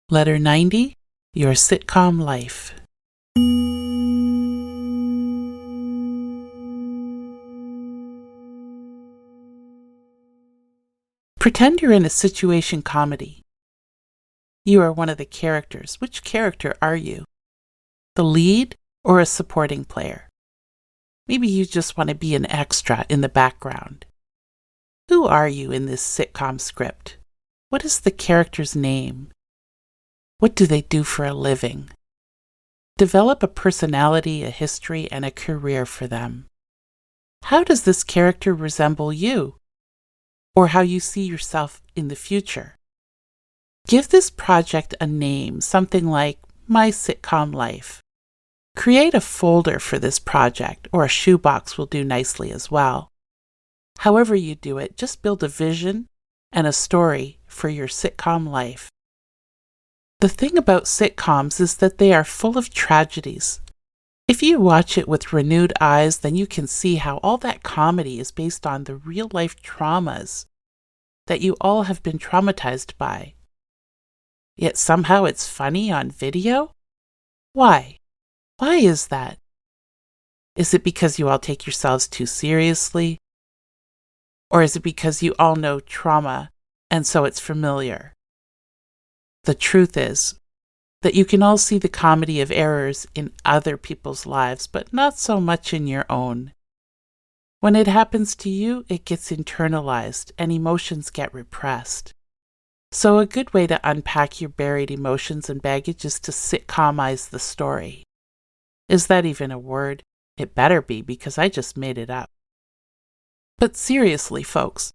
Letter 90, Your Sitcom Life. Pretend you're in a situation comedy. You are one of the characters. Which character are you? The lead or a supporting player? Maybe you just want to be an extra in the background. Who are you in this sitcom script? What is the character's name? What do they do for a living? Develop a personality, a history, and a career for them. How does this character resemble you? Or how you see yourself in the future? Give this project a name, something like My Sitcom Life. Create a folder for this project, or a shoebox will do nicely as well. However you do it, just build a vision and a story for your sitcom life. The thing about sitcoms is that they are full of tragedies. If you watch it with renewed eyes, then you can see how all that comedy is based on the real-life traumas that you all have been traumatized by. Yet somehow it's funny on video? Why? Why is that? Is it because you all take yourselves too seriously? Or is it because you all know trauma and so it's familiar? The truth is that you can all see the comedy of errors in other people's lives, but not so much in your own. When it happens to you, it gets internalized and emotions get repressed. So a good way to unpack your buried emotions and baggage is to sitcomize the story. Is that even a word? It better be, because I just made it up. But seriously, folks,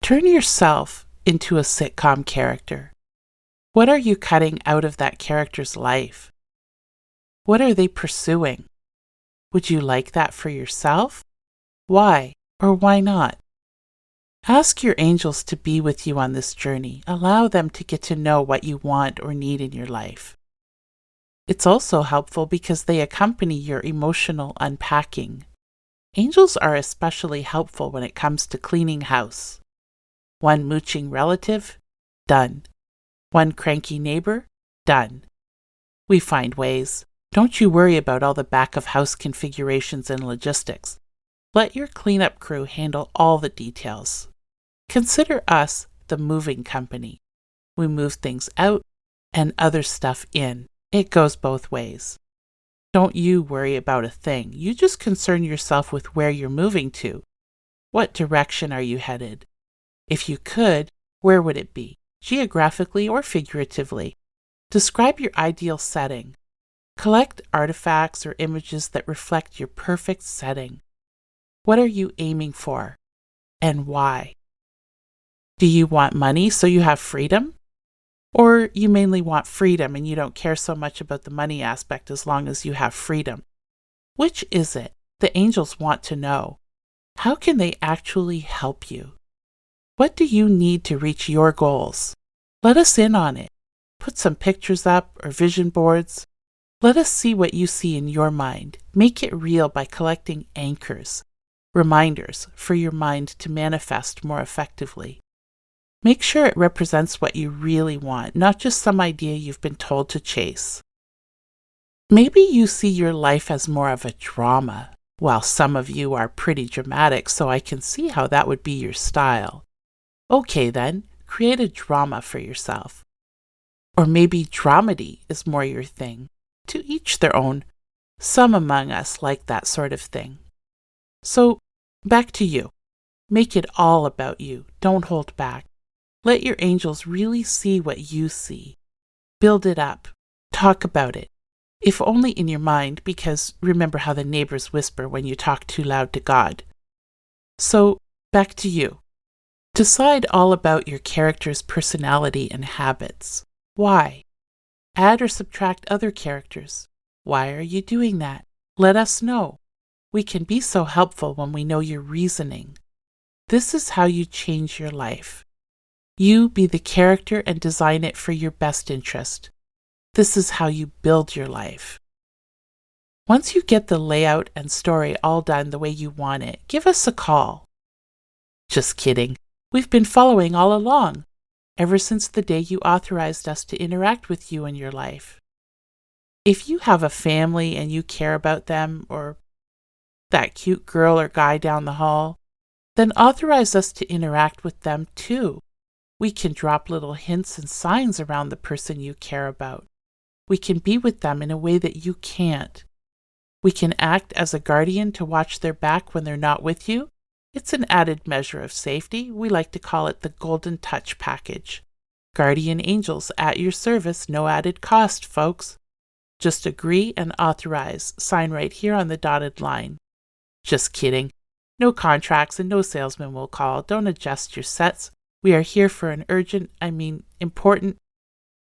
turn yourself into a sitcom character. What are you cutting out of that character's life? What are they pursuing? Would you like that for yourself? Why or why not? Ask your angels to be with you on this journey. Allow them to get to know what you want or need in your life. It's also helpful because they accompany your emotional unpacking. Angels are especially helpful when it comes to cleaning house. One mooching relative? Done. One cranky neighbor? Done. We find ways. Don't you worry about all the back-of-house configurations and logistics. Let your cleanup crew handle all the details. Consider us the moving company. We move things out and other stuff in. It goes both ways. Don't you worry about a thing. You just concern yourself with where you're moving to. What direction are you headed? If you could, where would it be? Geographically or figuratively? Describe your ideal setting. Collect artifacts or images that reflect your perfect setting. What are you aiming for? And why? Do you want money so you have freedom? Or you mainly want freedom and you don't care so much about the money aspect as long as you have freedom? Which is it? The angels want to know. How can they actually help you? What do you need to reach your goals? Let us in on it. Put some pictures up or vision boards. Let us see what you see in your mind. Make it real by collecting anchors, reminders for your mind to manifest more effectively. Make sure it represents what you really want, not just some idea you've been told to chase. Maybe you see your life as more of a drama. Well, some of you are pretty dramatic, so I can see how that would be your style. Okay then, create a drama for yourself. Or maybe dramedy is more your thing. To each their own. Some among us like that sort of thing. So, back to you. Make it all about you. Don't hold back. Let your angels really see what you see. Build it up. Talk about it. If only in your mind, because remember how the neighbors whisper when you talk too loud to God. So, back to you. Decide all about your character's personality and habits. Why? Add or subtract other characters. Why are you doing that? Let us know. We can be so helpful when we know your reasoning. This is how you change your life. You be the character and design it for your best interest. This is how you build your life. Once you get the layout and story all done the way you want it, give us a call. Just kidding. We've been following all along. ever since the day you authorized us to interact with you in your life. If you have a family and you care about them, or that cute girl or guy down the hall, then authorize us to interact with them too. We can drop little hints and signs around the person you care about. We can be with them in a way that you can't. We can act as a guardian to watch their back when they're not with you. It's an added measure of safety. We like to call it the Golden Touch package. Guardian angels at your service, no added cost, folks. Just agree and authorize. Sign right here on the dotted line. Just kidding. No contracts and no salesman will call. Don't adjust your sets. We are here for an important.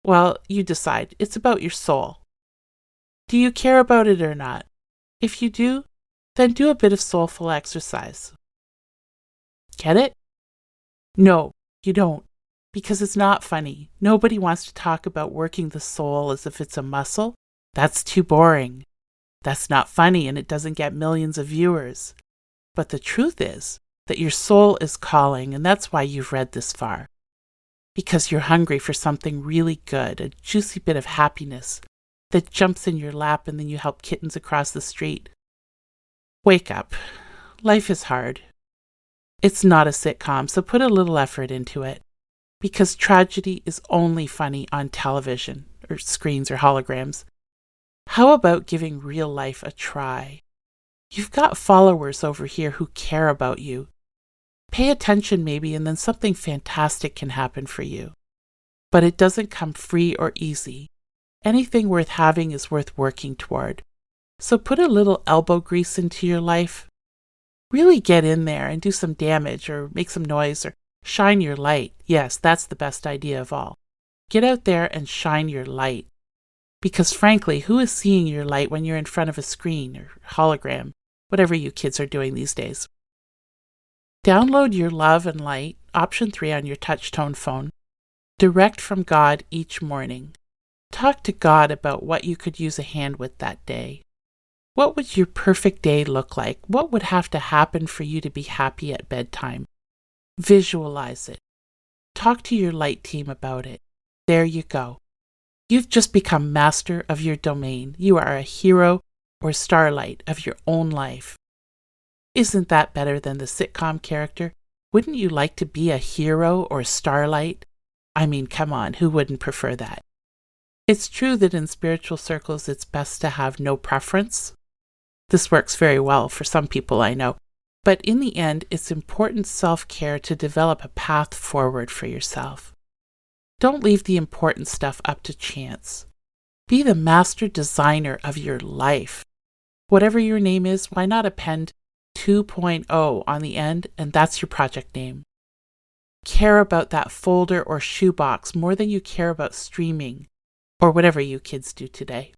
Well, you decide. It's about your soul. Do you care about it or not? If you do, then do a bit of soulful exercise. Get it? No, you don't. Because it's not funny. Nobody wants to talk about working the soul as if it's a muscle. That's too boring. That's not funny, and it doesn't get millions of viewers. But the truth is that your soul is calling, and that's why you've read this far. Because you're hungry for something really good, a juicy bit of happiness that jumps in your lap and then you help kittens across the street. Wake up. Life is hard. It's not a sitcom, so put a little effort into it. Because tragedy is only funny on television, or screens, or holograms. How about giving real life a try? You've got followers over here who care about you. Pay attention maybe, and then something fantastic can happen for you. But it doesn't come free or easy. Anything worth having is worth working toward. So put a little elbow grease into your life. Really get in there and do some damage, or make some noise, or shine your light. Yes, that's the best idea of all. Get out there and shine your light. Because frankly, who is seeing your light when you're in front of a screen or hologram, whatever you kids are doing these days? Download your love and light, option 3 on your touch-tone phone. Direct from God each morning. Talk to God about what you could use a hand with that day. What would your perfect day look like? What would have to happen for you to be happy at bedtime? Visualize it. Talk to your light team about it. There you go. You've just become master of your domain. You are a hero or starlight of your own life. Isn't that better than the sitcom character? Wouldn't you like to be a hero or starlight? I mean, come on, who wouldn't prefer that? It's true that in spiritual circles it's best to have no preference. This works very well for some people I know. But in the end, it's important self-care to develop a path forward for yourself. Don't leave the important stuff up to chance. Be the master designer of your life. Whatever your name is, why not append 2.0 on the end, and that's your project name. Care about that folder or shoebox more than you care about streaming, or whatever you kids do today.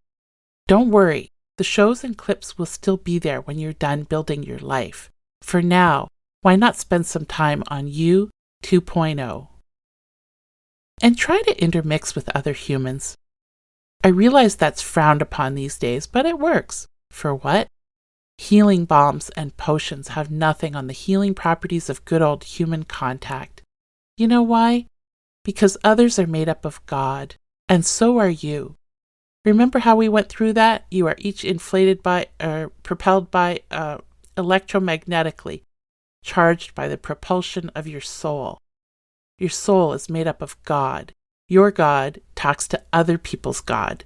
Don't worry, the shows and clips will still be there when you're done building your life. For now, why not spend some time on you 2.0? And try to intermix with other humans. I realize that's frowned upon these days, but it works. For what? Healing balms and potions have nothing on the healing properties of good old human contact. You know why? Because others are made up of God, and so are you. Remember how we went through that? You are each propelled by electromagnetically, charged by the propulsion of your soul. Your soul is made up of God. Your God talks to other people's God.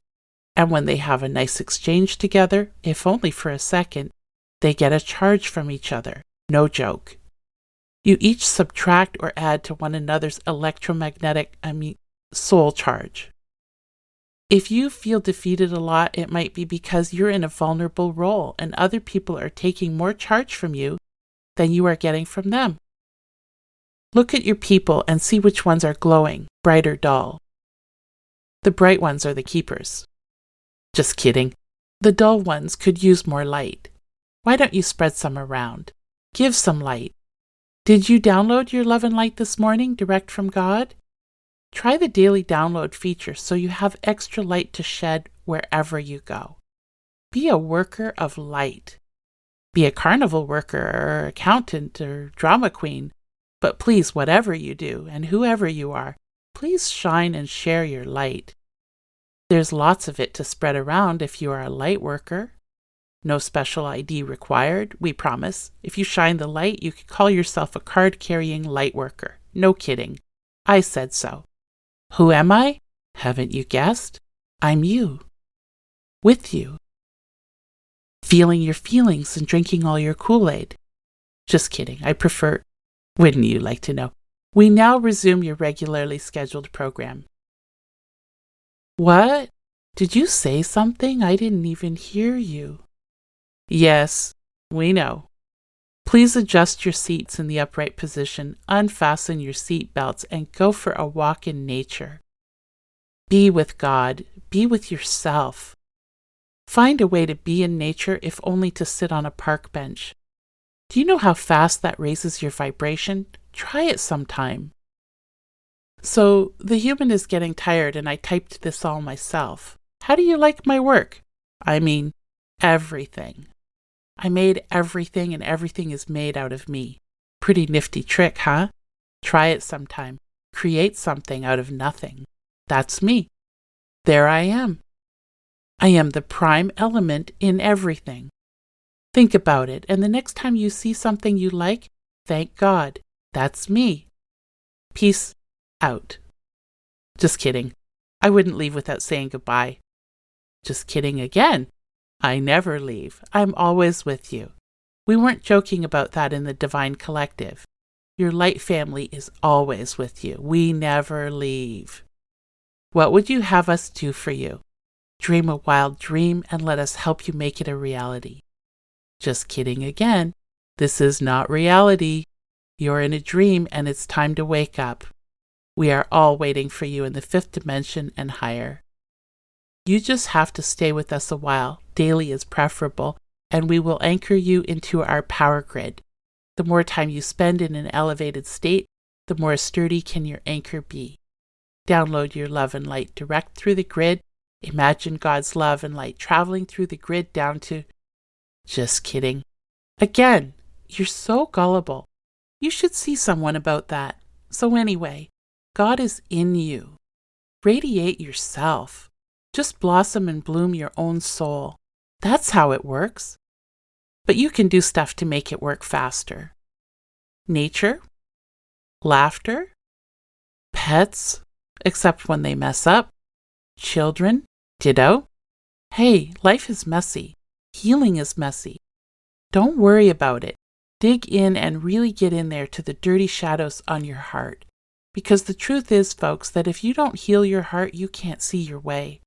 And when they have a nice exchange together, if only for a second, they get a charge from each other. No joke. You each subtract or add to one another's soul charge. If you feel defeated a lot, it might be because you're in a vulnerable role and other people are taking more charge from you than you are getting from them. Look at your people and see which ones are glowing, bright or dull. The bright ones are the keepers. Just kidding. The dull ones could use more light. Why don't you spread some around? Give some light. Did you download your love and light this morning direct from God? Try the daily download feature so you have extra light to shed wherever you go. Be a worker of light. Be a carnival worker or accountant or drama queen. But please, whatever you do and whoever you are, please shine and share your light. There's lots of it to spread around if you are a light worker. No special ID required, we promise. If you shine the light, you can call yourself a card-carrying light worker. No kidding. I said so. Who am I? Haven't you guessed? I'm you. With you. Feeling your feelings and drinking all your Kool-Aid. Just kidding. I prefer... Wouldn't you like to know? We now resume your regularly scheduled program. What? Did you say something? I didn't even hear you. Yes, we know. Please adjust your seats in the upright position, unfasten your seat belts, and go for a walk in nature. Be with God. Be with yourself. Find a way to be in nature, if only to sit on a park bench. Do you know how fast that raises your vibration? Try it sometime. So, the human is getting tired and I typed this all myself. How do you like my work? I mean, everything. I made everything and everything is made out of me. Pretty nifty trick, huh? Try it sometime. Create something out of nothing. That's me. There I am. I am the prime element in everything. Think about it, and the next time you see something you like, thank God. That's me. Peace out. Just kidding. I wouldn't leave without saying goodbye. Just kidding again. I never leave. I'm always with you. We weren't joking about that in the Divine Collective. Your light family is always with you. We never leave. What would you have us do for you? Dream a wild dream and let us help you make it a reality. Just kidding again. This is not reality. You're in a dream and it's time to wake up. We are all waiting for you in the 5th dimension and higher. You just have to stay with us a while. Daily is preferable, and we will anchor you into our power grid. The more time you spend in an elevated state, the more sturdy can your anchor be. Download your love and light direct through the grid. Imagine God's love and light traveling through the grid down to... Just kidding. Again, you're so gullible. You should see someone about that. So anyway, God is in you. Radiate yourself. Just blossom and bloom your own soul. That's how it works. But you can do stuff to make it work faster. Nature, laughter, pets, except when they mess up, children, ditto. Hey, life is messy. Healing is messy. Don't worry about it. Dig in and really get in there to the dirty shadows on your heart. Because the truth is, folks, that if you don't heal your heart, you can't see your way.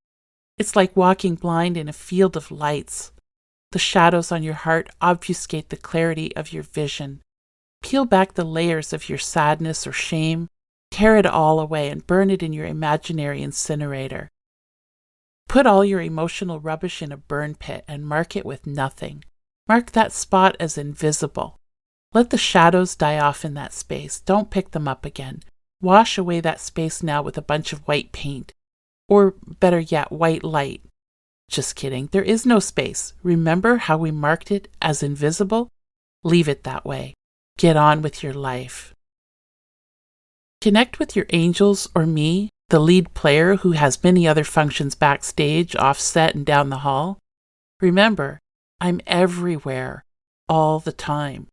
It's like walking blind in a field of lights. The shadows on your heart obfuscate the clarity of your vision. Peel back the layers of your sadness or shame, tear it all away and burn it in your imaginary incinerator. Put all your emotional rubbish in a burn pit and mark it with nothing. Mark that spot as invisible. Let the shadows die off in that space. Don't pick them up again. Wash away that space now with a bunch of white paint. Or better yet, white light. Just kidding. There is no space. Remember how we marked it as invisible? Leave it that way. Get on with your life. Connect with your angels or me, the lead player who has many other functions backstage, offset, and down the hall. Remember, I'm everywhere, all the time.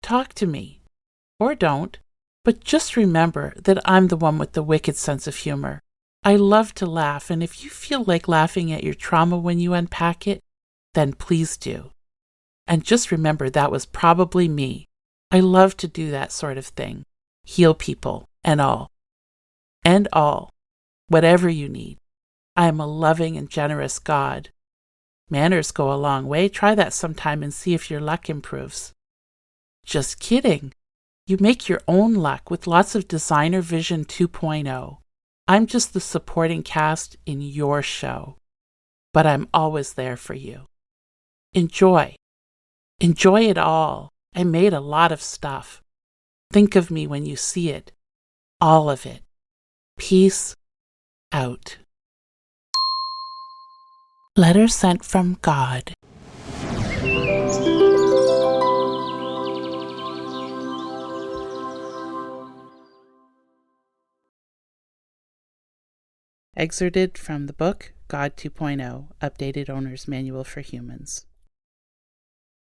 Talk to me. Or don't. But just remember that I'm the one with the wicked sense of humor. I love to laugh, and if you feel like laughing at your trauma when you unpack it, then please do. And just remember that was probably me. I love to do that sort of thing. Heal people, and all. And all. Whatever you need. I am a loving and generous God. Manners go a long way. Try that sometime and see if your luck improves. Just kidding. You make your own luck with lots of Designer Vision 2.0. I'm just the supporting cast in your show. But I'm always there for you. Enjoy. Enjoy it all. I made a lot of stuff. Think of me when you see it. All of it. Peace out. Letter sent from God. Excerpted from the book God 2.0, Updated Owner's Manual for Humans.